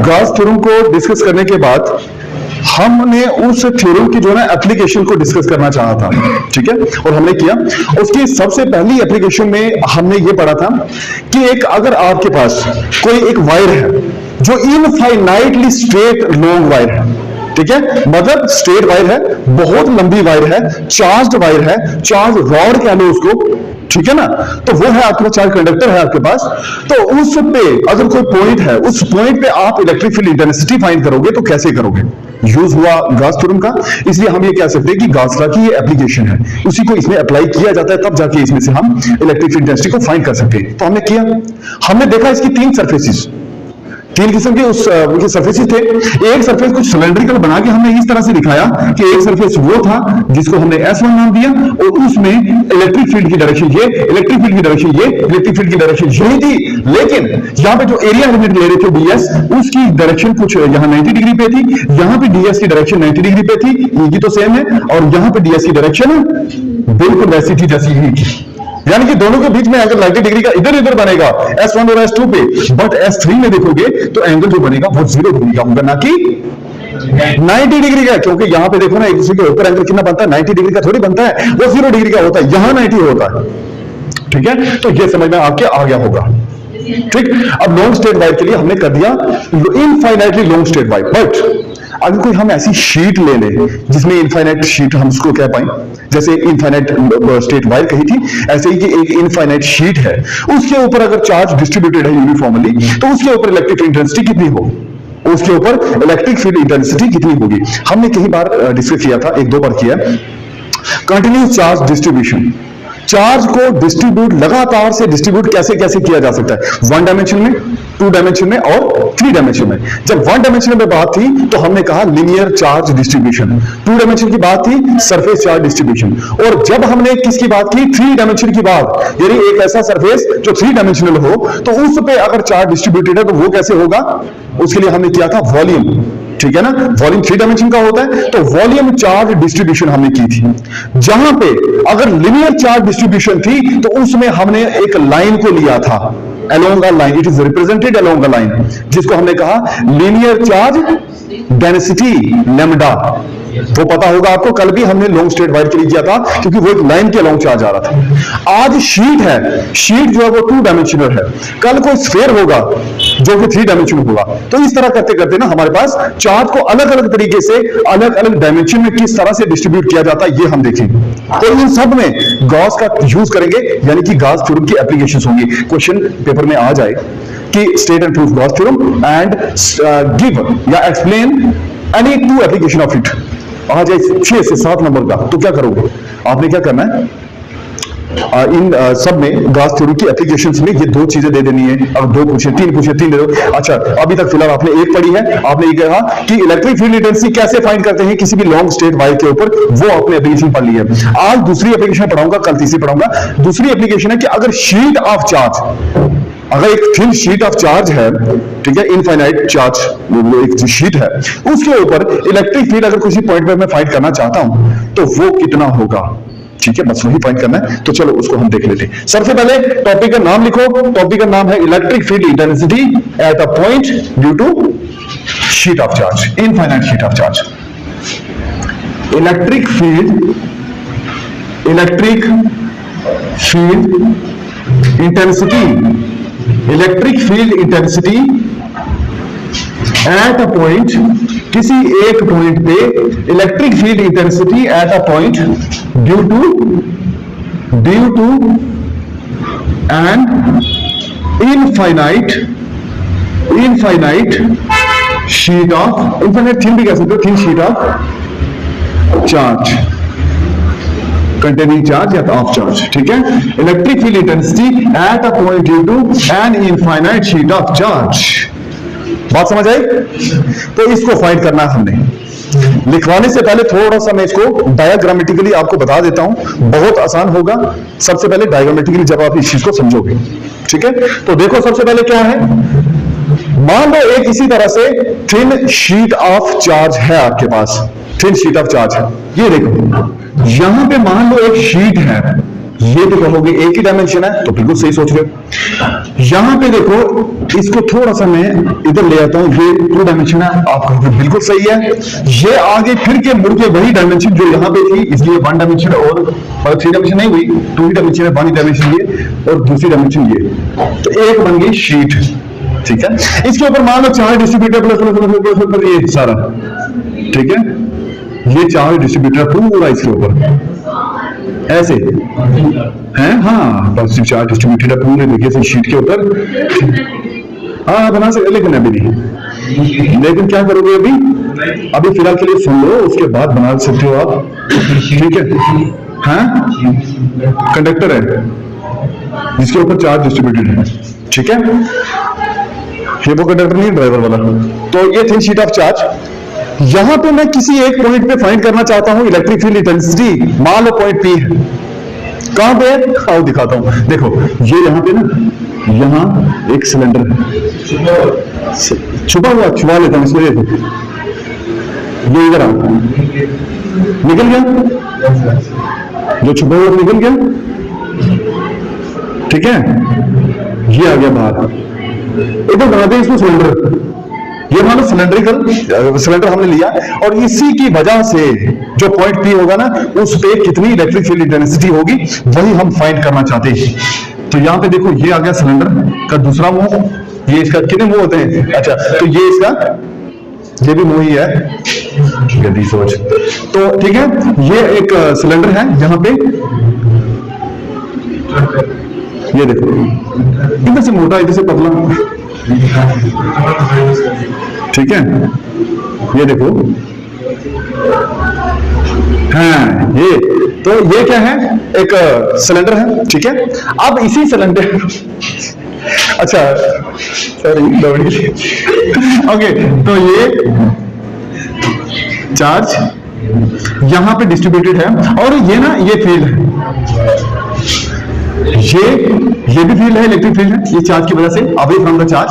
Gauss theorem को discuss करने के बाद हमने उस थ्योरम की जो है एप्लीकेशन को डिस्कस करना चाहा था, ठीक है, और हमने किया। उसकी सबसे पहली एप्लीकेशन में हमने ये पढ़ा था कि एक अगर आपके पास कोई एक वायर है जो इनफाइनाइटली स्ट्रेट लॉन्ग वायर है, ठीक है, मतलब स्ट्रेट वायर है, बहुत लंबी वायर है, चार्ज्ड वायर है, चार्ज रॉड कह लो उसको, ठीक है ना, तो वो है आपके पास, चार्ज कंडक्टर है आपके पास, तो उस पे अगर कोई पॉइंट है, उस पॉइंट पे आप इलेक्ट्रिक फील्ड इंटेंसिटी फाइंड करोगे तो कैसे करोगे? यूज हुआ गॉस थ्योरम का, इसलिए हम ये कह सकते हैं कि गॉस लॉ की ये एप्लीकेशन है, उसी को इसमें अप्लाई किया जाता है, तब जाके इसमें से हम इलेक्ट्रिक फील्ड इंटेंसिटी को फाइंड कर सकते हैं। तो हमने किया, हमने देखा इसकी तीन सरफेसेस, तीन किस्म के उस सरफेसेस थे। एक सरफेस कुछ सिलेंड्रिकल बना के हमने इस तरह से दिखाया कि एक सरफेस वो था जिसको हमने S1 नाम दिया, और उसमें इलेक्ट्रिक फील्ड की डायरेक्शन ये, इलेक्ट्रिक फील्ड की डायरेक्शन ये, इलेक्ट्रिक फील्ड की डायरेक्शन यही थी, लेकिन यहाँ पे जो एरिया लिमिट ले रहे थे ds, उसकी डायरेक्शन कुछ यहाँ 90 डिग्री पे थी, यहाँ पे ds की डायरेक्शन 90 डिग्री पे थी, ये तो सेम है, और यहाँ पे ds की डायरेक्शन बिल्कुल वैसी थी जैसी ही थी, यानी कि दोनों के बीच में एंगल 90 डिग्री का इधर इधर बनेगा S1 और S2 पे, बट S3 में देखोगे तो एंगल जो बनेगा वो 0 डिग्री का होगा, ना कि 90 डिग्री का, क्योंकि यहां पे देखो ना एक दूसरे के ऊपर एंगल कितना बनता है, 90 डिग्री का थोड़ी बनता है, वो 0 डिग्री का होता है, यहां 90 होता है, ठीक है, तो ये समझ में आपके आ गया होगा, ठीक। अब लॉन्ग स्ट्रेट वायर के लिए हमने कर दिया infinitely long straight wire, but अगर कोई हम ऐसी शीट ले लें जिसमें इनफाइनाइट शीट हम उसको कह पाए, जैसे इनफाइनाइट स्ट्रेट वायर कही थी, ऐसे ही कि एक इनफाइनाइट शीट है, उसके ऊपर अगर चार्ज डिस्ट्रीब्यूटेड है यूनिफॉर्मली, तो उसके ऊपर इलेक्ट्रिक इंटेंसिटी कितनी हो, उसके ऊपर इलेक्ट्रिक फील्ड इंटेंसिटी कितनी होगी। हमने कई बार डिस्कस किया था, एक दो बार किया, कंटिन्यूस चार्ज डिस्ट्रीब्यूशन, चार्ज को डिस्ट्रीब्यूट लगातार से डिस्ट्रीब्यूट कैसे कैसे किया जा सकता है, 1 डायमेंशन में, 2 डायमेंशन में और 3 डायमेंशन में। जब 1 डायमेंशन में बात थी तो हमने कहा लिनियर चार्ज डिस्ट्रीब्यूशन, 2 डायमेंशन की बात थी सरफेस चार्ज डिस्ट्रीब्यूशन, और जब हमने किसकी बात की, 3 डायमेंशन की बात, यानी एक ऐसा सरफेस जो 3 डायमेंशनल हो, तो उस पे अगर चार्ज डिस्ट्रीब्यूटेड है तो वो कैसे होगा, उसके लिए हमने किया था वॉल्यूम, ठीक है ना, वॉल्यूम 3 डायमेंशन का होता है, तो वॉल्यूम चार्ज डिस्ट्रीब्यूशन हमने की थी, जहां पे अगर लिनियर चार्ज डिस्ट्रीब्यूशन थी तो उसमें हमने एक लाइन को लिया था, along a line, it is represented along a line, जिसको हमने कहा लीनियर चार्ज डेंसिटी लैम्डा। तो पता होगा आपको, कल भी हमने लॉन्ग स्ट्रेट वायर के लिए किया था, क्योंकि वो एक लाइन के अलॉन्ग चार्ज आ रहा था। आज शीट है, शीट जो है वो 2 डायमेंशनल है, कल कोई स्फीयर होगा जो कि 3 डायमेंशनल होगा। तो इस तरह करते करते ना हमारे पास चार्ज को अलग अलग तरीके से अलग अलग डायमेंशन में किस तरह से डिस्ट्रीब्यूट किया जाता है, ये हम देखेंगे। तो इन सब में गॉस का यूज करेंगे, यानी कि गॉस थ्योरम की एप्लीकेशंस होंगी। क्वेश्चन पेपर में आ जाए कि state and proof Gauss theorem and give या explain any 2 application of it, आ जाए 6 से 7 नंबर का, तो क्या करोगे? आपने क्या करना है, इन सब में गॉस थ्योरम की एप्लीकेशंस में ये 2 चीजें दे देनी है। अब 2 पूछे 3 पूछे 3 दे दो। अच्छा, अभी तक फिलहाल आपने एक पढ़ी है, आपने ये कहा कि इलेक्ट्रिक फील्ड इंटेंसिटी कैसे फाइंड करते हैं किसी भी लॉन्ग स्ट्रेट वायर के ऊपर, वो आपने एप्लीकेशन पढ़ ली है। आज दूसरी एप्लीकेशन पढ़ाऊंगा, कल तीसरी पढ़ाऊंगा। दूसरी एप्लीकेशन है कि अगर शीट ऑफ चार्ज, अगर एक थिन शीट ऑफ चार्ज है, ठीक है, इनफाइनाइट चार्ज एक जो शीट है, उसके ऊपर इलेक्ट्रिक फील्ड अगर किसी पॉइंट पे मैं फाइंड करना चाहता हूं तो वो कितना होगा, ठीक है, बस वही फाइंड करना है। तो चलो उसको हम देख लेते हैं। सबसे पहले टॉपिक का नाम लिखो, टॉपिक का नाम है electric field intensity at a point due to sheet of charge, infinite sheet of charge. Electric field intensity, electric field intensity at a point, किसी एक पॉइंट पे electric field intensity at a point due to an infinite sheet of, infinite thin भी कह सकते हो, thin sheet of charge containing charge या of charge, ठीक है। Electric field intensity at a point due to an infinite sheet of charge. बात समझ आई? तो इसको फाइंड करना है हमने। लिखवाने से पहले थोड़ा सा मैं इसको डायग्रामेटिकली आपको बता देता हूं, बहुत आसान होगा। सबसे पहले डायग्रामेटिकली जब आप इस चीज को समझोगे, ठीक है। तो देखो सबसे पहले क्या है, मान लो एक इसी तरह से थिन शीट ऑफ चार्ज है आपके पास, थिन शीट ऑफ चार्ज है। ये देखो यहां पे मान लो एक शीट है, ये तो कहोगे एक ही डायमेंशन है, तो बिल्कुल सही सोच रहे हो। यहां पे देखो, इसको थोड़ा सा मैं इधर ले आता हूं, ये 2 डायमेंशन है, आप कहोगे बिल्कुल सही है। ये आगे फिर के मुड़ के वही डायमेंशन जो यहां पे थी, इसलिए 1 डायमेंशन और 3 डायमेंशन नहीं हुई, 2 ही डायमेंशन है, 1 डायमेंशन ये और दूसरी डायमेंशन ये, तो एक बन गई शीट। ठीक है, इसके ऊपर मान लो 4 डिस्ट्रीब्यूटर प्लस ये सारा, ठीक है, ये 4 डिस्ट्रीब्यूटर पूरा इसके ऊपर ऐसे हैं, हाँ पॉजिटिव चार्ज डिस्ट्रीब्यूटेड है पूरे देखिए से शीट के ऊपर। हाँ बना सकते, लेकिन अभी नहीं, लेकिन क्या करोगे अभी फिलहाल के लिए सुन लो, उसके बाद बना सकते हो आप। ठीक है, हाँ कंडक्टर है जिसके ऊपर चार्ज डिस्ट्रीब्यूटेड है। ठीक है, ये वो कंडक्टर नहीं, ड्राइवर वाला। तो ये थी शीट ऑफ चार्ज। यहां पे मैं किसी एक पॉइंट पे फाइंड करना चाहता हूं इलेक्ट्रिक फील्ड इंटेंसिटी, मान लो पॉइंट पी है। कहां पे है, आओ दिखाता हूं। देखो ये यहां पे ना, यहां एक सिलेंडर छुपा हुआ, छुपा लेता हूं इसको। ये इधर आओ, निकल गया, जो छुपा हुआ निकल गया। ठीक है, ये आ गया बाहर। इधर बनाते हैं इसको सिलेंडर, ये मान लो सिलेंड्रिकल सिलेंडर हमने लिया, और इसी की वजह से जो पॉइंट पी होगा ना, उस पे कितनी इलेक्ट्रिक फील्ड इंटेंसिटी होगी वही हम फाइंड करना चाहते हैं। तो यहां पे देखो, ये आ गया सिलेंडर का दूसरा मुंह, ये इसका कितने मुंह होते हैं, अच्छा तो ये इसका, ये भी मुंह ही है, गंदी सोच। तो ठीक है, ये एक सिलेंडर है यहां पे, ये देखो इधर से मोटा इधर से पतला। ठीक है, ये देखो, हाँ ये तो ये क्या है, एक सिलेंडर है। ठीक है, अब इसी सिलेंडर अच्छा सॉरी ओके, तो ये चार्ज यहां पे डिस्ट्रीब्यूटेड है, और ये ना ये फील्ड है, ये भी फील्ड है, इलेक्ट्रिक फील्ड है, ये चार्ज की वजह से अवे फ्रॉम द चार्ज।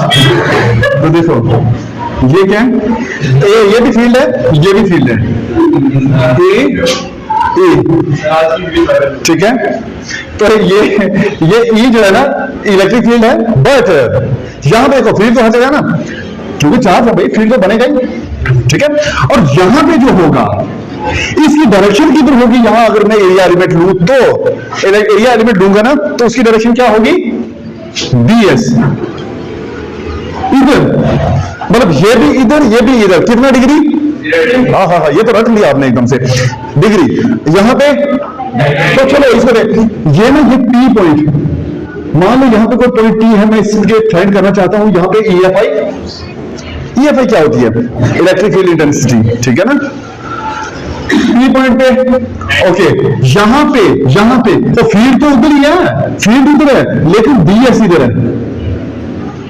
तो देखो ये क्या है, ये भी फील्ड है, ये भी फील्ड है, ठीक है। तो ये ई जो है ना इलेक्ट्रिक फील्ड है, बट यहां पे देखो फील्ड तो हर जगह ना, क्योंकि चार्ज है भाई, फील्ड तो बनेगा ही। ठीक है, और यहां पे जो होगा इसकी डायरेक्शन किधर होगी, यहां अगर मैं एरिया एलिमेंट लूं तो एरिया एलिमेंट लूंगा ना, तो उसकी डायरेक्शन क्या होगी, बीएस। इधर मतलब ये भी इधर, ये भी इधर, कितना डिग्री, हाँ हाँ हाँ ये तो रख लिया आपने एकदम से डिग्री यहां पे। तो चलो इसको देख, ये ना ये पी पॉइंट, मान लो यहां पे कोई पॉइंट टी है, मैं इसके फाइंड करना चाहता हूं यहां पे EFI क्या होती है, इलेक्ट्रिक फील्ड इंटेंसिटी। ठीक है ना, पी पॉइंट पे, ओके, यहां पे तो फील्ड तो उधर ही है, फील्ड उधर है, लेकिन बीएस इधर है।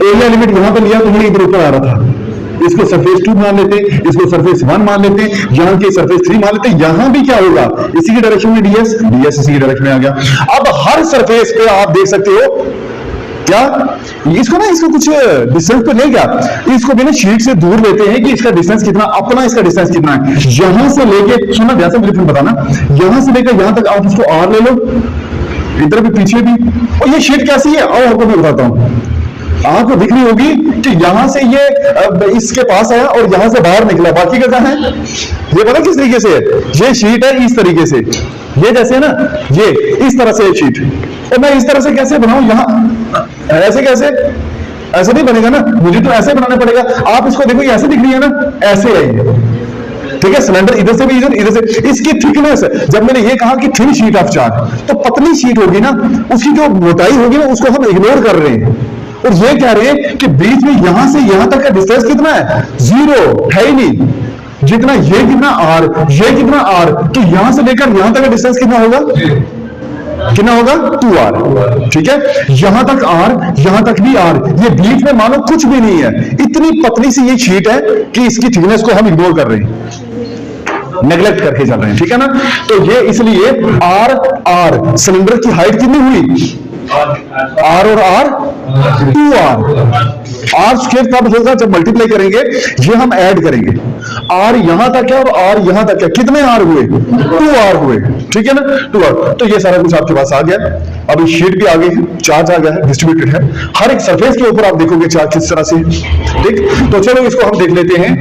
एरिया लिमिट यहां पे लिया तो ये इधर ऊपर आ रहा था, इसको सरफेस 2 मान लेते, इसको सरफेस 1 मान लेते, यहां के सरफेस 3 मान लेते। यहां भी क्या होगा, इसी की डायरेक्शन में डीएस इसी की डायरेक्शन में आ गया। अब हर सरफेस पे आप देख सकते हो क्या, इसको ना, इसको कुछ डिस्टेंस पे ले गया, इसको भी ना शीट से दूर लेते हैं कि इसका डिस्टेंस कितना, अपना इसका डिस्टेंस कितना है। यहां से लेके, सुना ध्यान से मुझे बताना, यहां से लेकर यहां तक आप इसको आर ले लो, इधर भी पीछे भी। और ये शीट कैसी है, और आपको मैं बताता हूं, आपको दिख रही होगी कि यहां से ये इसके पास आया और यहां से बाहर निकला, बाकी का कहां है, ये पता किस तरीके से है, ये शीट है इस तरीके से, ये जैसे ना, ये इस तरह से शीट, और मैं इस तरह से कैसे बनाऊं, यहां ऐसे कैसे, ऐसे नहीं बनेगा ना, मुझे तो ऐसे बनाना पड़ेगा। आप इसको देखो, ऐसे दिख रही है ना, ऐसे आएंगे। ठीक है, सिलेंडर इधर से भी इधर से, इसकी थिकनेस, जब मैंने ये कहा कि थिन शीट ऑफ चार्ज, तो पतली शीट होगी ना, उसकी जो मोटाई होगी ना, उसको हम इग्नोर कर रहे हैं, और ये कह रहे हैं कि बीच में यहां से यहां तक का डिस्टेंस कितना है, 0 है ही नहीं, जितना ये कितना आर, ये कितना आर, तो यहां से लेकर यहां तक का डिस्टेंस कितना होगा, 2R। ठीक है, यहां तक आर, यहां तक भी आर, ये बीच में मानो कुछ भी नहीं है, इतनी पतली सी ये शीट है कि इसकी थिकनेस को हम इग्नोर कर रहे हैं, नेग्लेक्ट करके चल रहे हैं। ठीक है ना, तो ये इसलिए आर सिलेंडर की हाइट कितनी हुई, आर और आर 2R। आर स्क्वायर तब होगा जब मल्टीप्लाई करेंगे, ये हम ऐड करेंगे। आर यहां तक है और आर यहां तक है, कितने आर हुए? 2r हुए, ठीक है ना, 2r। तो ये सारा कुछ आपके पास आ गया। अभी शीट भी आ गई है, चार्ज आ गया है, डिस्ट्रीब्यूटेड है। हर एक सरफेस के ऊपर आप देखोगे चार्ज किस तरह से, ठीक। तो चलो इसको हम देख लेते हैं।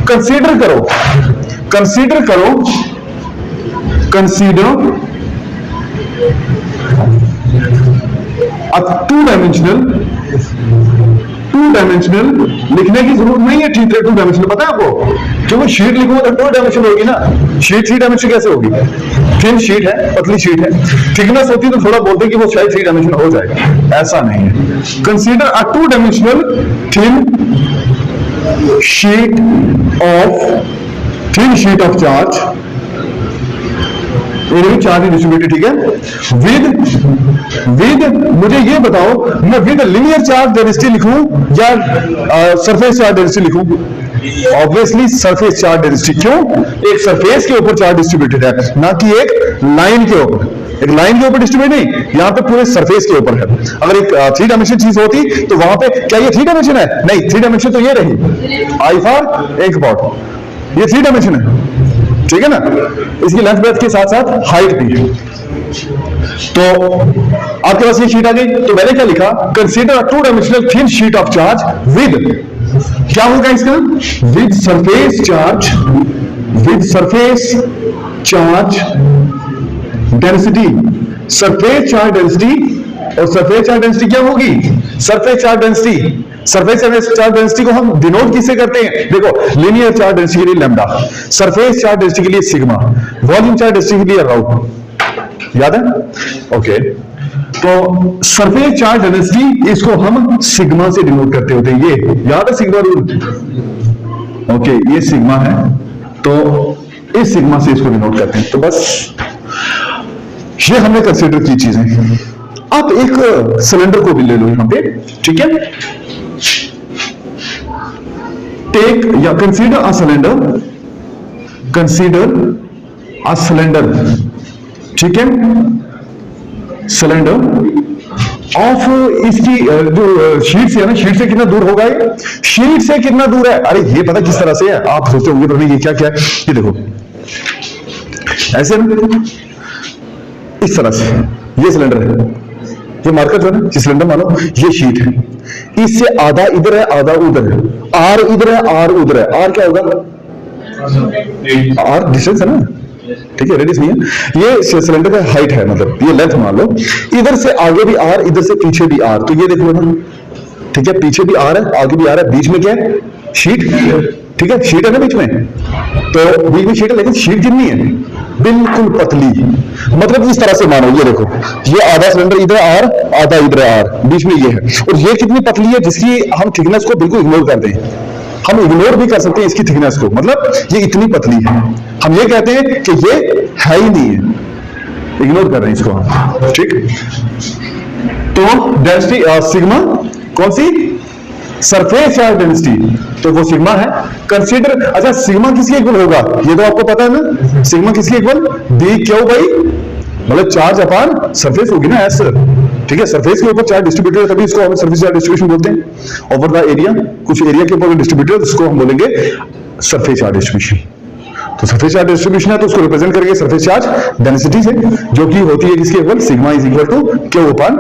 कंसीडर करो, कंसीडर करो, कंसीडर अब टू डायमेंशनल लिखने की जरूरत नहीं है, ठीक है। टू डायमेंशनल पता है आपको, क्योंकि शीट लिखूंगा तो 2 डायमेंशनल होगी ना, शीट 3 डायमेंशन कैसे होगी? थिन शीट है, पतली शीट है, थिकनेस होती तो थोड़ा बोलते कि वो शायद 3 डायमेंशन हो जाएगा, ऐसा नहीं है। Consider a 2 dimensional thin sheet of charge, charge distributed, ठीक है। विद मुझे ये बताओ, मैं विद लीनियर चार्ज डेंसिटी लिखूं या सरफेस चार्ज डेंसिटी लिखूं? Obviously surface charge density. क्यों? एक सरफेस के ऊपर चार्ज डिस्ट्रीब्यूटेड है, ना कि एक लाइन के ऊपर। एक लाइन के ऊपर डिस्ट्रीब्यूट नहीं, यहां पे पूरे सरफेस के ऊपर है। अगर एक 3 डायमेंशन चीज होती तो वहां पे क्या ये 3 डायमेंशन है? नहीं, 3 डायमेंशन तो ये रही, आई फॉर एक बॉट, ये 3 डायमेंशन है, ठीक है ना। इसकी लेंथ ब्रेथ के साथ साथ हाइट भी है। तो आपके पास ये शीट आ गई, तो मैंने क्या लिखा? Consider a 2 dimensional thin sheet of charge with, क्या होगा इसका? With surface charge density, surface charge density. और सरफेस चार्ज डेंसिटी क्या होगी? सरफेस चार्ज डेंसिटी को हम डिनोट किससे करते हैं? देखो, लीनियर चार्ज डेंसिटी के लिए लैम्डा, सरफेस चार्ज डेंसिटी के लिए सिग्मा, वॉल्यूम चार्ज डेंसिटी के लिए राउ, याद है? ओके। तो सरफेस चार्ज डेंसिटी इसको हम सिग्मा से डिनोट करते होते हैं, ये याद है सिग्मा रूल? ओके, ये सिग्मा है, तो इस सिग्मा से इसको डिनोट करते हैं। तो बस ये हमने कंसीडर की चीजें। आप एक सिलेंडर को भी ले लो यहां पे, ठीक है। टेक या कंसीडर अ सिलेंडर, ठीक है। सिलेंडर ऑफ इसकी जो शीट से है ना, शीट से कितना दूर होगा ये? शीट से कितना दूर है? अरे ये पता किस तरह से है? आप सोचते होंगे तो ये क्या क्या है? ये देखो ऐसे इस तरह से, ये सिलेंडर है, ये मार्कर जो है ना, ये सिलेंडर मानो ये शीट है, इससे आधा इधर है आधा उधर है, आर इधर है आर उधर है। आर क्या होगा? आर डिस्टेंस है ना, ठीक है, रेडियस नहीं है। ये सिलेंडर का हाइट है, मतलब ये लेंथ मान लो। इधर से आगे भी आर, इधर से पीछे भी आर, तो ये देख लो ना, ठीक है, पीछे भी आर है आगे भी आर है, बीच में क्या है? शीट, ठीक है, शीट है ना बीच में, तो बीच में शीट है, लेकिन शीट कितनी है? बिल्कुल पतली, मतलब इस तरह से मानो, ये देखो, ये आधा सिलेंडर इधर आर आधा इधर आर, बीच में ये है, और ये कितनी पतली है जिसकी हम थिकनेस को बिल्कुल इग्नोर कर दें। हम इग्नोर भी कर सकते हैं इसकी थिकनेस को, मतलब ये इतनी पतली है, हम ये कहते हैं कि ये है ही नहीं है, इग्नोर कर रहे हैं इसको हम, ठीक। तो डेंसिटी सिग्मा कौन सी? सरफेस चार्ज डेंसिटी, तो वो सिग्मा है। कंसीडर, अच्छा सिग्मा किसके इक्वल होगा? ये तो आपको पता है ना, सिग्मा किसके इक्वल? बी क्यू बाई, मतलब चार्ज अपॉन सरफेस होगी ना, एस, ठीक है। सरफेस के ऊपर चार्ज डिस्ट्रीब्यूटेड है, तभी इसको हम सरफेस चार्ज डिस्ट्रीब्यूशन बोलते हैं। ओवर द एरिया, कुछ एरिया के ऊपर डिस्ट्रीब्यूटेड, उसको हम बोलेंगे सरफेस चार्ज डिस्ट्रीब्यूशन। तो सरफेस चार्ज डिस्ट्रीब्यूशन है, तो उसको रिप्रेजेंट करेंगे सरफेस चार्ज डेंसिटी से, जो कि होती है किसके equal? Sigma is equal to Q upon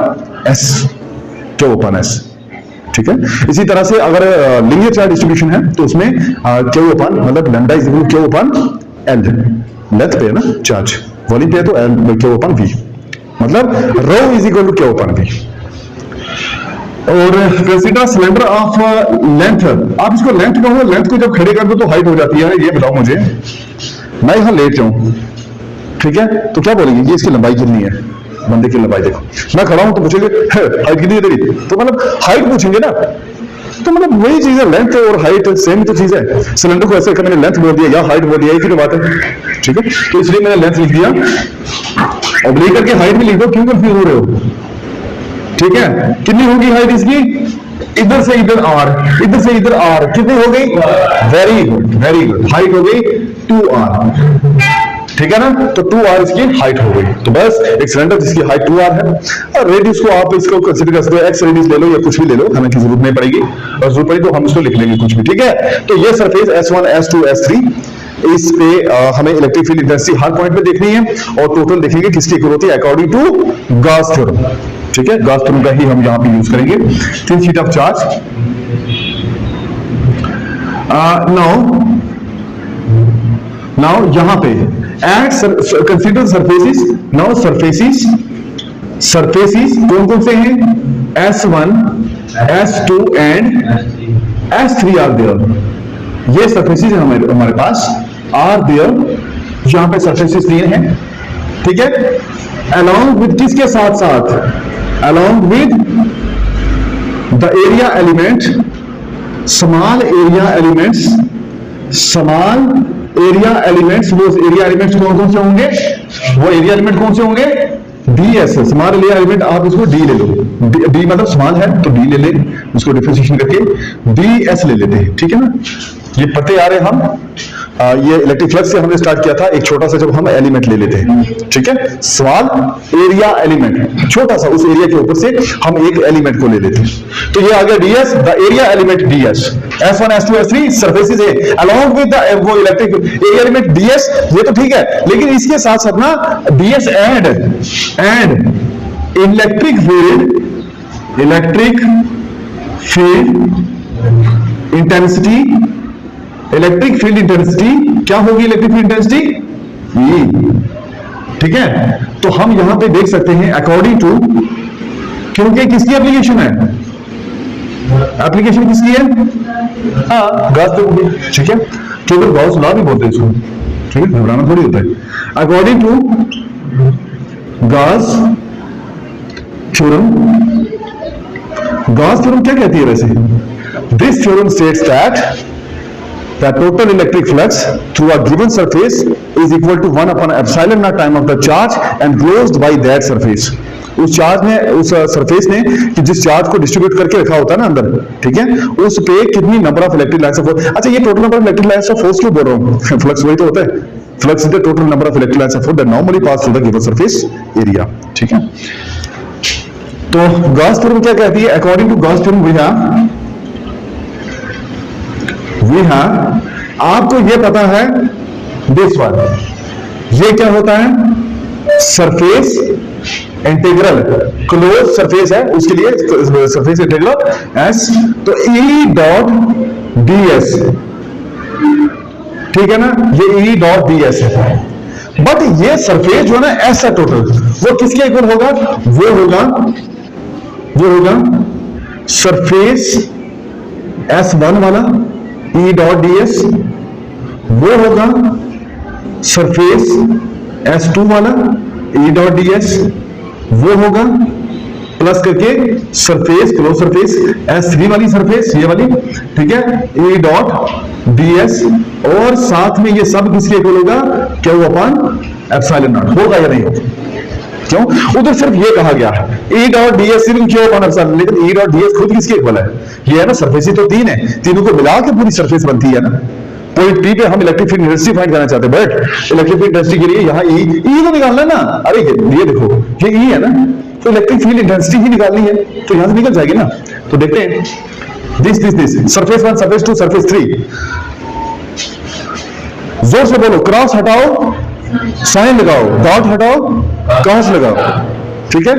S, ठीक है। इसी तरह से अगर लीनियर चार्ज डिस्ट्रीब्यूशन है तो उसमें क्यू अपॉन, मतलब lambda is equal to Q upon L, length पे है ना चार्ज, वॉल्यूम पे है तो एल क्यू अपॉन वी, मतलब rho is equal to Q upon V. और कंसीडर सिलेंडर ऑफ लेंथ, आप इसको लेंथ कहो, लेंथ को जब खड़े कर दो तो हाइट हो जाती है। ये बताओ मुझे, मैं यहां लेट जाऊं, ठीक है, तो क्या बोलेंगे? ये इसकी लंबाई कितनी है? बंदे की लंबाई देखो, मैं खड़ा हूं तो पूछेंगे हाइट कितनी है तेरी, तो मतलब हाइट पूछेंगे ना, तो मतलब वही चीज है, लेंथ और हाइट सेम तो चीज है। सिलेंडर को ऐसे मैंने लेंथ बोल दिया या हाइट बोल दिया, एक ही बात है, ठीक है। तो इसलिए मैंने लेंथ लिख दिया, और लेकर के हाइट भी लिख दो, क्यों कंफ्यूज हो रहे हो? ठीक है, कितनी होगी हाइट इसकी? इधर से इधर आर, इधर से इधर आर, कितनी हो गई? Very good, very good, height हो गई 2r, ठीक है ना, तो 2r इसकी हाइट हो गई। तो बस एक सिलेंडर जिसकी हाइट 2r है, और रेडियस को आप इसको कंसीडर कर सकते हो, x रेडियस ले लो या कुछ भी ले लो, हमें की जरूरत नहीं पड़ेगी, और जरूरत पड़ी तो हम इसको लिख लेंगे कुछ भी, ठीक है। तो ये सरफेस S1 S2 S3, इस पे हमें इलेक्ट्रिक फील्ड इंटेंसिटी हर पॉइंट पे देखनी है, और टोटल देखेंगे किसकी इक्वल होती है अकॉर्डिंग टू गॉस थ्योरम, ठीक है। गॉस थ्योरम का ही हम यहां पे यूज करेंगे। Thin sheet of charge, now यहां पे कंसीडर सरफेसेस, नाउ सरफेसेस कौन कौन से हैं, S1 S2 and S3 are there. ये सरफेसेस हमारे पास आर देयर, यहां पे सरफेसेस तीन हैं, ठीक है। अलोंग विद किसके साथ साथ, along with the area element, small area elements, वो एरिया एलिमेंट्स कौन कौन से होंगे, वो एरिया एलिमेंट कौन से होंगे, ds, स्मॉल एरिया एलिमेंट, आप इसको d ले लो, d मतलब स्मॉल है तो d ले ले, उसको डिफरेंशिएशन करके ds ले लेते हैं, ठीक है ना। ये पढ़ते आ रहे हम, ये इलेक्ट्रिक फ्लक्स से हमने स्टार्ट किया था, एक छोटा सा जब हम एलिमेंट ले लेते हैं, ठीक है, स्मॉल एरिया एलिमेंट, छोटा सा, उस एरिया के ऊपर से हम एक एलिमेंट को ले लेते हैं, तो ये आ गया ds, the area element ds, S1 S2 S3 surfaces है, अलोंग विद द वो इलेक्ट्रिक एरिया एलिमेंट ds, ये तो ठीक है, लेकिन इसके साथ साथ ना ds and electric field intensity, electric field intensity क्या होगी, इलेक्ट्रिक फील्ड इंटेंसिटी E, ठीक है। तो हम यहां पे देख सकते हैं अकॉर्डिंग टू, क्योंकि किसकी एप्लीकेशन है, एप्लीकेशन किसकी है, हाँ गॉस थ्योरम, ठीक है, केवल गॉस लॉ भी बोलते हैं इसको, ठीक है, घबराना थोड़ी होता है। According to Gauss theorem, Gauss theorem क्या कहती है वैसे, this theorem states that the total electric flux through a given surface is equal to 1 upon epsilon naught time of the charge enclosed by that surface। उस charge ने, उस surface ने कि जिस चार्ज को डिस्ट्रीब्यूट करके रखा होता है ना अंदर, ठीक है, उस पे कितनी number of electric lines of force, अच्छा ये total number of electric lines of force क्यों बोल रहा हूं, फ्लक्स वही तो होता है, flux is the total number of electric lines of force that normally pass through the given surface area, ठीक है। तो गॉस थ्योरम क्या कहती है, according to Gauss theorem we हाँ, आपको ये पता है दिस वन, ये क्या होता है, सरफेस इंटीग्रल, क्लोज सरफेस है उसके लिए सरफेस इंटीग्रल एस, तो E डॉट ds, ठीक है ना, ये E डॉट ds है, बट ये सरफेस जो है ना एस है टोटल, वो किसके इक्वल होगा, वो होगा सरफेस S1 वाला E डॉट ds, वो होगा सरफेस S2 वाला E डॉट ds, वो होगा प्लस करके सरफेस, क्लोज सरफेस S3 वाली सरफेस, ये वाली, ठीक है, E डॉट ds, और साथ में ये सब किसके इक्वल होगा, क्या वो अपॉन एप्सिलॉन नॉट, होगा या नहीं होगा, क्यों, उधर सिर्फ ये कहा गया है E डॉट ds सिर्फ क्यों अपॉन एप्सिलॉन, लेकिन E डॉट ds खुद किसके इक्वल है, ये है ना, सरफेस ही तो तीन है, तीनों को मिला के पूरी सरफेस बनती है ना। पॉइंट P पे हम इलेक्ट्रिक फील्ड इंटेंसिटी फाइंड करना चाहते हैं, बट इलेक्ट्रिक फील्ड इंटेंसिटी के लिए यहाँ E तो निकालना है ना, अरे ये देखो ये E है ना, तो इलेक्ट्रिक फील्ड इंटेंसिटी ही निकालनी है, तो यहां से निकल जाएगी ना। तो देखते हैं, दिस सरफेस 1, सरफेस 2, सरफेस 3, जोर से बोलो, क्रॉस हटाओ साइन लगाओ, डॉट हटाओ क्रॉस लगाओ, ठीक है।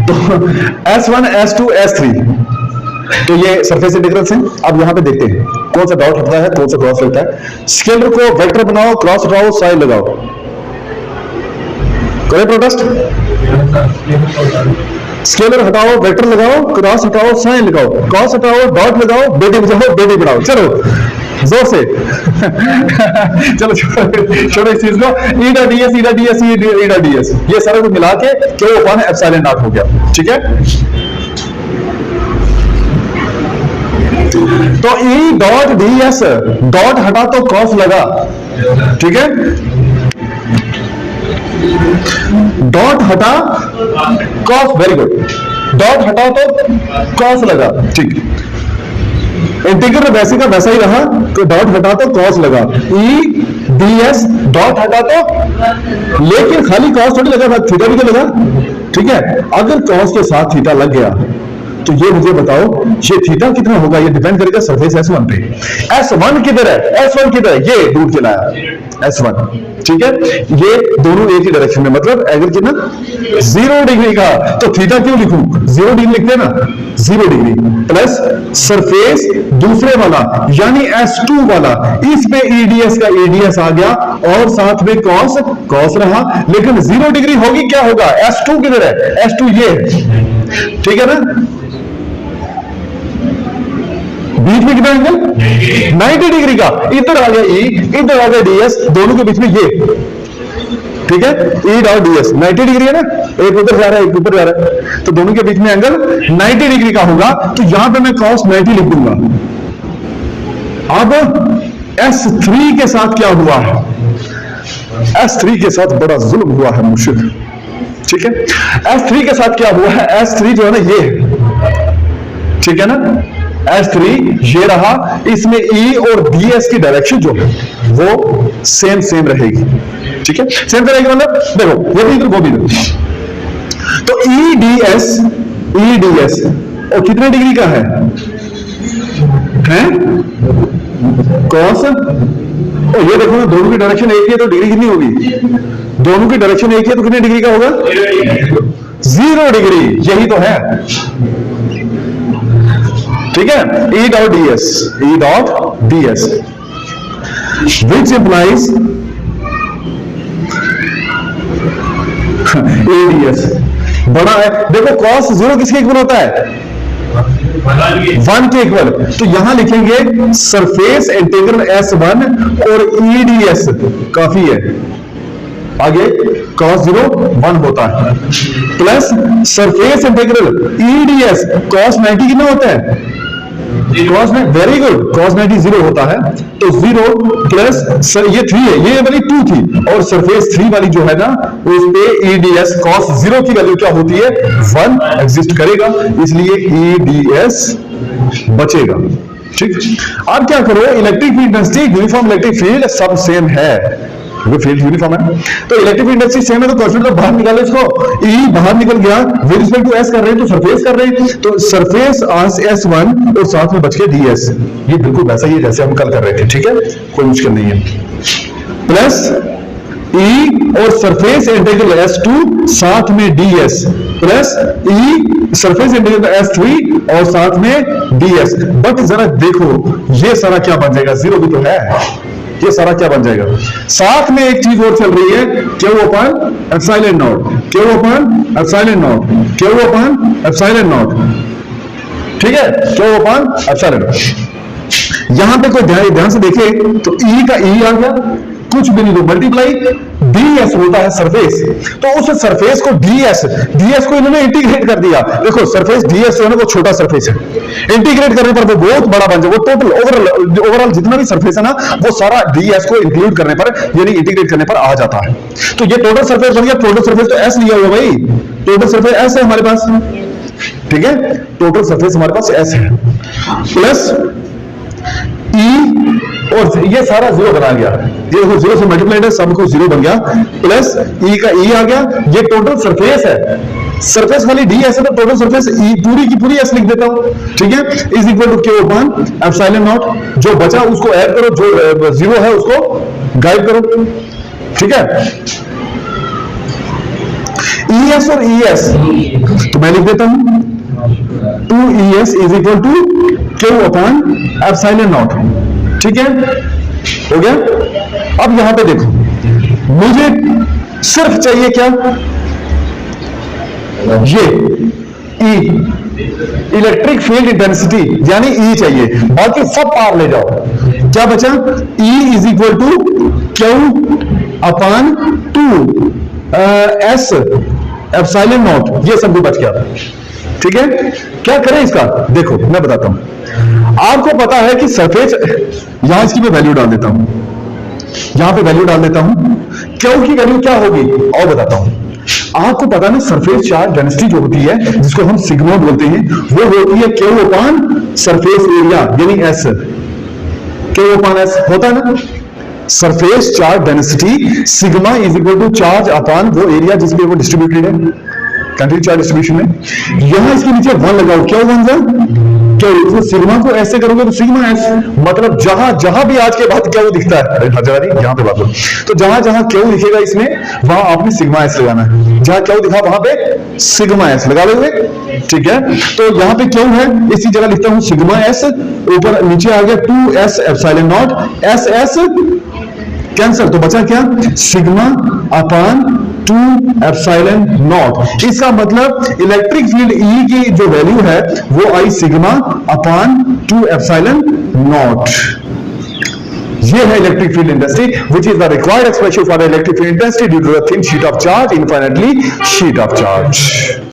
तो S1 S2 S3, तो ये सरफेस इंटीग्रल्स हैं। अब यहां पे देखते हैं कौन सा डॉट हटता है, कौन सा क्रॉस लगता है। स्केलर को वेक्टर बनाओ, क्रॉस हटाओ, साइन लगाओ, करे प्रोटेस्ट, स्केलर हटाओ, वेक्टर लगाओ, क्रॉस हटाओ, साइन लगाओ, क्रॉस हटाओ, डॉट लगाओ, बेटी बचाओ बेटी पढ़ाओ, चलो जोर से चलो छोड़ो इस चीज को। E dot ds, E dot ds, E dot ds, ये सारा कुछ मिला के Q अपॉन एप्सिलॉन नॉट हो गया, ठीक है। तो E डॉट ds, डॉट हटा तो कॉस लगा, ठीक है, डॉट हटा कॉस, वेरी गुड, डॉट हटा तो कॉस लगा, ठीक। इंटीग्रल वैसे का वैसा ही रहा, तो डॉट हटा तो कॉस लगा, E ds डॉट हटा तो, लेकिन खाली cos थोड़ी लगा था, थीटा भी तो लगा, ठीक है। अगर cos के साथ थीटा लग गया तो ये मुझे बताओ ये थीटा कितना होगा, ये डिपेंड करेगा सरफेस S1 पे। S1 किधर है, S1 किधर है, ये दूर के लाया S1, ठीक है। ये दोनों एक ही डायरेक्शन में, मतलब एंगल कितना 0 डिग्री का, तो थीटा क्यों लिखूं, 0 डिग्री लिखते हैं ना, 0 डिग्री प्लस सरफेस दूसरे वाला यानी S2 वाला, इसमें EDS का EDS आ गया और साथ में cos रहा, लेकिन 0 डिग्री होगी क्या होगा, S2 किधर है, S2 ये, ठीक है ना। बीच में कितना एंगल 90 डिग्री का, इधर आ गया E, इधर आ गया DS, दोनों के बीच में ये, ठीक है, E डॉट DS 90 डिग्री है ना, एक उधर जा रहा है एक ऊपर जा रहा है, तो दोनों के बीच में एंगल 90 डिग्री का होगा, तो यहां पे मैं cos 90 लिख दूंगा। अब S3 के साथ क्या हुआ है, S3 के साथ बड़ा जुल्म हुआ है मुर्शिद, ठीक है। S3 के साथ क्या हुआ है, S3 जो है ना ये, ठीक है ना, S3 ये रहा, इसमें E और DS की डायरेक्शन जो है वो सेम रहेगी, ठीक है, सेम रहेगी, मतलब देखो ये भी इधर वो भी इधर, तो EDS और कितने डिग्री का है cos, और ये देखो ना दोनों की डायरेक्शन एक ही है, तो डिग्री कितनी होगी, दोनों की डायरेक्शन एक ही है तो कितने डिग्री का होगा, 0 डिग्री, यही तो है, ठीक है। E dot ds which implies ADS बड़ा है, देखो cos 0 किसके इक्वल होता है, 1 के इक्वल, तो यहां लिखेंगे सरफेस इंटीग्रल S1 और EDS काफी है, आगे cos 0 1 होता है, plus surface integral EDS cos 90 कितना होता है, cos 90, वेरी गुड, cos 90 0 होता है, तो 0 प्लस सर ये 3 है, ये वाली 2 थी, और सरफेस 3 वाली जो है ना उस पे EDS cos 0 की वैल्यू क्या होती है, 1 एग्जिस्ट करेगा, इसलिए EDS बचेगा, ठीक। अब क्या करो, electric field intensity, uniform electric field सब सेम है, वो फील्ड यूनिफॉर्म है, तो इलेक्ट्रिक फील्ड इंटेंसिटी सेम है, तो कोएफिशिएंट को बाहर निकालो, इसको E बाहर निकल गया, विद रिस्पेक्ट टू S कर रहे हैं तो सरफेस कर रहे हैं, तो सरफेस S1 और साथ में बच के DS, ये बिल्कुल वैसा ही जैसे हम कल कर रहे थे, ठीक है, कोई मुश्किल नहीं है, प्लस E और सरफेस इंटीग्रल S2 साथ में DS plus E surface integral S3 और साथ में DS, बट जरा देखो ये सारा क्या बन जाएगा, 0 भी तो है, ये सारा क्या बन जाएगा, साथ में एक चीज और चल रही है, Q upon epsilon not, Q upon epsilon not, Q upon epsilon naught, ठीक है, Q अपन एप्सिलॉन नॉट। यहां पे कोई ध्यान से देखे तो E का E आ गया, कुछ भी नहीं, दो मल्टीप्लाई DS होता है सरफेस, तो उस सरफेस को DS को इन्होंने इंटीग्रेट कर दिया, देखो सरफेस DS जो है ना वो छोटा सरफेस है, इंटीग्रेट करने पर वो बहुत बड़ा बन जाए, वो टोटल ओवरऑल जितना भी सरफेस है ना वो सारा DS को इंक्लूड करने पर यानी इंटीग्रेट करने पर आ जाता है, तो ये टोटल सरफेस बन गया, टोटल सरफेस तो S लिया हुआ भाई, टोटल सरफेस S है हमारे पास, ठीक है, टोटल सरफेस हमारे पास S है, प्लस E और ये सारा 0 बना गया, ये 0 से मल्टीप्लाइड है, सबको 0 बन गया, प्लस E का E आ गया, ये टोटल सरफेस है, सरफेस वाली DS है तो टोटल सरफेस E पूरी की पूरी S लिख देता हूं, ठीक है, is equal to Q upon epsilon naught, जो बचा उसको ऐड करो, जो 0 है उसको गायब करो, ठीक है। ES और ES तो मैं लिख देता हूं 2ES is equal to Q upon epsilon naught, ठीक है, हो गया। अब यहां पे देखो मुझे सिर्फ चाहिए क्या, ये E इलेक्ट्रिक फील्ड इंटेंसिटी यानी E चाहिए, बाकी सब पार ले जाओ, क्या बचा, E is equal to Q upon 2S epsilon naught, ये सब भी बच गया, ठीक है। क्या करें इसका, देखो मैं बताता हूं, आपको पता है कि सरफेस, यहां इसकी मैं वैल्यू डाल देता हूं, यहां पे वैल्यू डाल देता हूं, क्यू की वैल्यू क्या होगी और बताता हूं। आपको पता है सरफेस चार्ज डेंसिटी जो होती है जिसको हम सिग्मा बोलते हैं, वो होती है Q अपान सरफेस एरिया यानी S, Q अपान S होता है ना, surface charge density sigma is equal to charge upon वो एरिया जिस पे वो डिस्ट्रीब्यूटेड है, कंट्री चार्ज डिस्ट्रीब्यूशन में। यहां इसके नीचे 1 लगाओ, क्या 1 है, क्या तो सिग्मा को ऐसे करोगे तो सिग्मा एस, मतलब जहां जहां भी आज के बाद क्या वो दिखता है, अरे हजारी यहां पे बात हो, तो जहां जहां क्यू दिखेगा इसमें वहां आपने सिग्मा एस लगाना है, जहां क्यू दिखा वहां पे सिग्मा एस लगा लोगे, ठीक है। तो यहां पे क्यू है, इसी जगह लिखता हूं सिग्मा एस, ऊपर नीचे आ गया 2s epsilon not, S S cancel, तो बचा क्या, सिग्मा अपॉन 2 एप्सिलॉन नॉट। इसका मतलब इलेक्ट्रिक फील्ड E की जो वैल्यू है वो आई सिग्मा अपॉन 2 एप्सिलॉन नॉट। ये है electric field intensity which is the required expression for the electric field intensity due to the thin sheet of charge, infinitely sheet of charge.